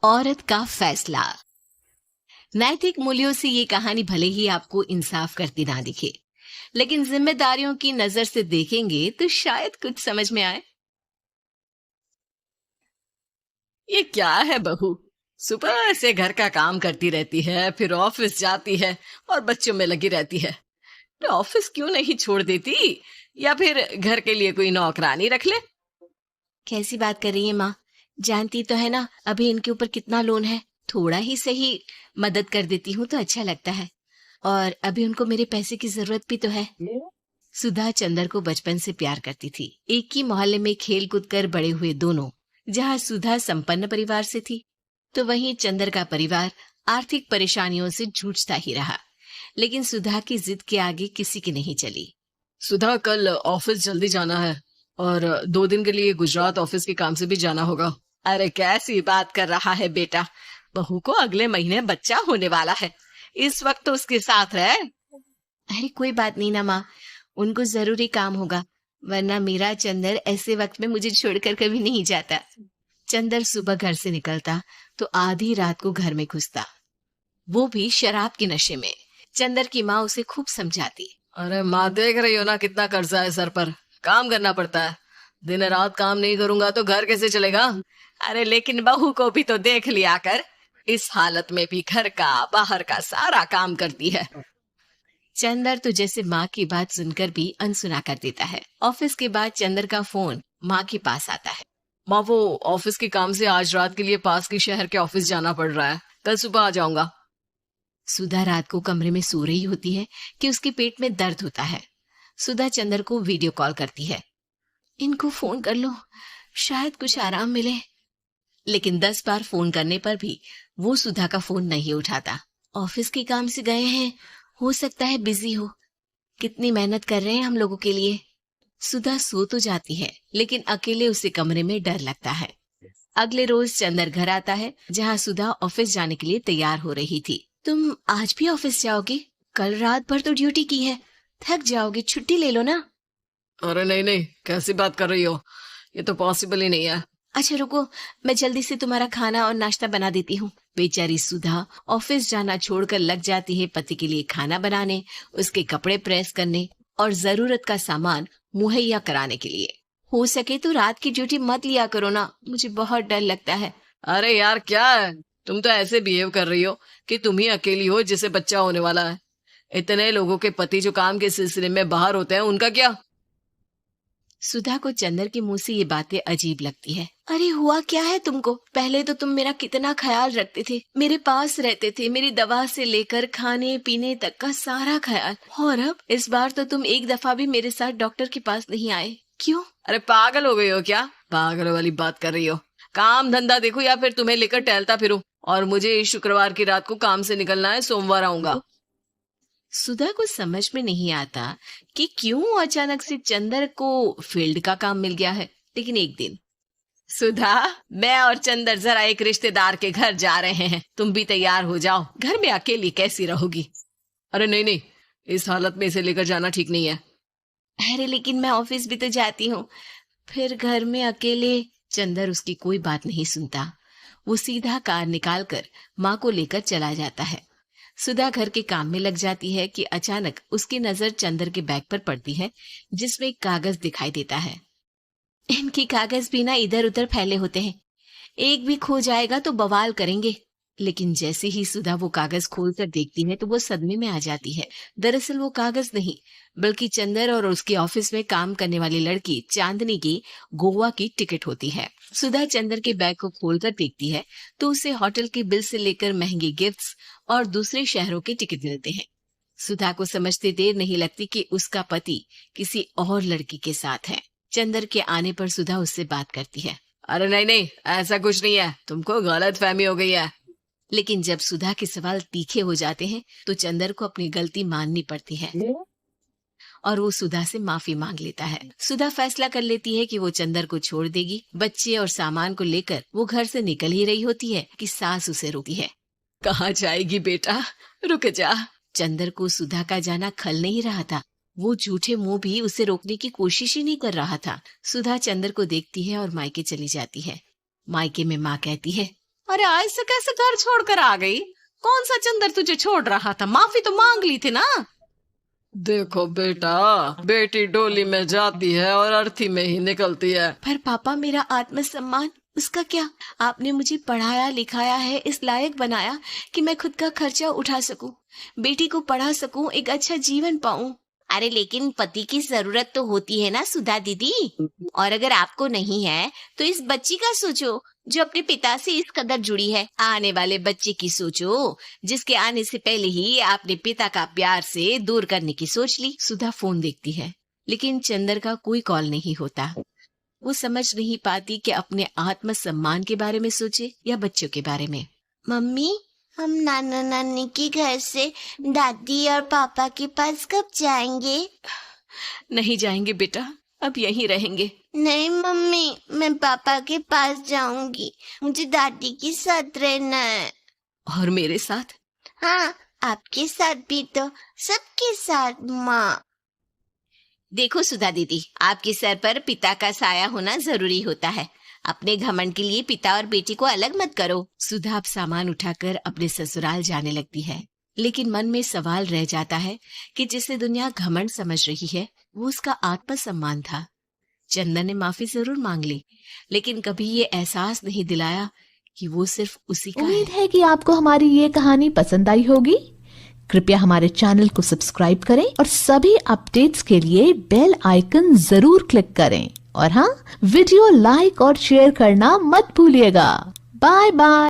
औरत का फैसला। नैतिक मूल्यों से ये कहानी भले ही आपको इंसाफ करती ना दिखे, लेकिन जिम्मेदारियों की नजर से देखेंगे तो शायद कुछ समझ में आए। ये क्या है बहू? सुबह से घर का काम करती रहती है, फिर ऑफिस जाती है और बच्चों में लगी रहती है। तो ऑफिस क्यों नहीं छोड़ देती, या फिर घर के लिए कोई नौकरानी रख ले? कैसी बात कर रही है माँ? जानती तो है ना अभी इनके ऊपर कितना लोन है। थोड़ा ही सही मदद कर देती हूँ तो अच्छा लगता है। और अभी उनको मेरे पैसे की जरूरत भी तो है। सुधा चंदर को बचपन से प्यार करती थी। एक ही मोहल्ले में खेल कूद कर बड़े हुए दोनों। जहाँ सुधा संपन्न परिवार से थी, तो वहीं चंदर का परिवार आर्थिक परेशानियों से जूझता ही रहा। लेकिन सुधा की जिद के आगे किसी की नहीं चली। सुधा, कल ऑफिस जल्दी जाना है और 2 दिन के लिए गुजरात ऑफिस के काम से भी जाना होगा। अरे कैसी बात कर रहा है बेटा, बहू को अगले महीने बच्चा होने वाला है। इस वक्त तो उसके साथ रहे। अरे कोई बात नहीं ना माँ, उनको जरूरी काम होगा, वरना मेरा चंदर ऐसे वक्त में मुझे छोड़कर कभी नहीं जाता। चंदर सुबह घर से निकलता तो आधी रात को घर में घुसता, वो भी शराब के नशे में। चंदर की माँ उसे खूब समझाती। अरे माँ, देख रही हो ना कितना कर्जा है सर पर, काम करना पड़ता है। दिन रात काम नहीं करूंगा तो घर कैसे चलेगा? अरे लेकिन बहू को भी तो देख लिया कर, इस हालत में भी घर का बाहर का सारा काम करती है। चंदर तो जैसे माँ की बात सुनकर भी अनसुना कर देता है। ऑफिस के बाद चंदर का फोन माँ के पास आता है। माँ, वो ऑफिस के काम से आज रात के लिए पास के शहर के ऑफिस जाना पड़ रहा है, कल सुबह आ जाऊंगा। सुधा रात को कमरे में सो रही होती है कि उसके पेट में दर्द होता है। सुधा चंदर को वीडियो कॉल करती है। इनको फोन कर लो, शायद कुछ आराम मिले। लेकिन 10 बार फोन करने पर भी वो सुधा का फोन नहीं उठाता। ऑफिस के काम से गए हैं, हो सकता है बिजी हो। कितनी मेहनत कर रहे हैं हम लोगों के लिए। सुधा सो तो जाती है, लेकिन अकेले उसे कमरे में डर लगता है। अगले रोज चंदर घर आता है, जहाँ सुधा ऑफिस जाने के लिए तैयार हो रही थी। तुम आज भी ऑफिस जाओगे? कल रात भर तो ड्यूटी की है, थक जाओगे, छुट्टी ले लो ना। अरे नहीं नहीं, कैसी बात कर रही हो, ये तो पॉसिबल ही नहीं है। अच्छा रुको, मैं जल्दी से तुम्हारा खाना और नाश्ता बना देती हूँ। बेचारी सुधा ऑफिस जाना छोड़कर लग जाती है पति के लिए खाना बनाने, उसके कपड़े प्रेस करने और जरूरत का सामान मुहैया कराने के लिए। हो सके तो रात की ड्यूटी मत लिया करो ना, मुझे बहुत डर लगता है। अरे यार क्या है, तुम तो ऐसे बिहेव कर रही हो कि तुम ही अकेली हो जिसे बच्चा होने वाला है। इतने लोगों के पति जो काम के सिलसिले में बाहर होते हैं, उनका क्या? सुधा को चंदर के मुंह से ये बातें अजीब लगती है। अरे हुआ क्या है तुमको? पहले तो तुम मेरा कितना ख्याल रखते थे, मेरे पास रहते थे, मेरी दवा से लेकर खाने पीने तक का सारा ख्याल। और अब इस बार तो तुम एक दफा भी मेरे साथ डॉक्टर के पास नहीं आए, क्यों? अरे पागल हो गई हो क्या? पागल वाली बात कर रही हो? काम धंधा देखो या फिर तुम्हें लेकर टहलता फिरूं। और मुझे इस शुक्रवार की रात को काम से निकलना है, सोमवार आऊंगा। सुधा को समझ में नहीं आता कि क्यों अचानक से चंदर को फील्ड का काम मिल गया है। लेकिन एक दिन, सुधा, मैं और चंदर जरा एक रिश्तेदार के घर जा रहे हैं, तुम भी तैयार हो जाओ, घर में अकेली कैसी रहोगी? अरे नहीं नहीं, इस हालत में इसे लेकर जाना ठीक नहीं है। अरे लेकिन मैं ऑफिस भी तो जाती हूँ, फिर घर में अकेले। चंदर उसकी कोई बात नहीं सुनता। वो सीधा कार निकाल कर माँ को लेकर चला जाता है। सुधा घर के काम में लग जाती है कि अचानक उसकी नजर चंदर के बैग पर पड़ती है, जिसमें एक कागज दिखाई देता है। इनकी कागज भी ना इधर उधर फैले होते हैं, एक भी खो जाएगा तो बवाल करेंगे। लेकिन जैसे ही सुधा वो कागज खोलकर देखती है तो वो सदमे में आ जाती है। दरअसल वो कागज नहीं, बल्कि चंदर और उसके ऑफिस में काम करने वाली लड़की चांदनी की गोवा की टिकट होती है। सुधा चंदर के बैग को खोलकर देखती है तो उसे होटल के बिल से लेकर महंगे गिफ्ट्स और दूसरे शहरों के टिकट मिलते हैं। सुधा को समझते देर नहीं लगती कि उसका पति किसी और लड़की के साथ है। चंदर के आने पर सुधा उससे बात करती है। अरे नहीं नहीं, ऐसा कुछ नहीं है, तुमको गलत फहमी हो गई है। लेकिन जब सुधा के सवाल तीखे हो जाते हैं तो चंदर को अपनी गलती माननी पड़ती है और वो सुधा से माफी मांग लेता है। सुधा फैसला कर लेती है कि वो चंदर को छोड़ देगी। बच्चे और सामान को लेकर वो घर से निकल ही रही होती है कि सास उसे रोकती है। कहाँ जाएगी बेटा, रुक जा। चंदर को सुधा का जाना खल नहीं रहा था। वो झूठे मुंह भी उसे रोकने की कोशिश ही नहीं कर रहा था। सुधा चंदर को देखती है और मायके चली जाती है। मायके में माँ कहती है, अरे ऐसे कैसे घर छोड़कर आ गई? कौन सा चंदर तुझे छोड़ रहा था? माफी तो मांग ली थी ना। देखो बेटा, बेटी डोली में जाती है और अर्थी में ही निकलती है। पर पापा, मेरा आत्मसम्मान, उसका क्या? आपने मुझे पढ़ाया लिखाया है, इस लायक बनाया कि मैं खुद का खर्चा उठा सकूं, बेटी को पढ़ा सकूं, एक अच्छा जीवन पाऊं। अरे लेकिन पति की जरूरत तो होती है ना सुधा दीदी, और अगर आपको नहीं है तो इस बच्ची का सोचो जो अपने पिता से इस कदर जुड़ी है। आने वाले बच्चे की सोचो जिसके आने से पहले ही आपने पिता का प्यार से दूर करने की सोच ली। सुधा फोन देखती है लेकिन चंदर का कोई कॉल नहीं होता। वो समझ नहीं पाती कि अपने आत्मसम्मान के बारे में सोचे या बच्चों के बारे में। मम्मी, हम नाना नानी के घर से दादी और पापा के पास कब जाएंगे? नहीं जाएंगे बेटा, अब यहीं रहेंगे। नहीं मम्मी, मैं पापा के पास जाऊंगी, मुझे दादी के साथ रहना है। और मेरे साथ? हाँ, आपके साथ भी तो, सबके साथ माँ। देखो सुधा दीदी, आपके सर पर पिता का साया होना जरूरी होता है। अपने घमंड के लिए पिता और बेटी को अलग मत करो। सुधा अब सामान उठाकर अपने ससुराल जाने लगती है, लेकिन मन में सवाल रह जाता है कि जिसे दुनिया घमंड समझ रही है वो उसका आत्मसम्मान था। चंदन ने माफी जरूर मांग ली, लेकिन कभी ये एहसास नहीं दिलाया कि वो सिर्फ उसी का उम्मीद है कि आपको हमारी ये कहानी पसंद आई होगी। कृपया हमारे चैनल को सब्सक्राइब करें और सभी अपडेट्स के लिए बेल आइकन जरूर क्लिक करें। और हाँ, वीडियो लाइक और शेयर करना मत भूलिएगा। Bye bye.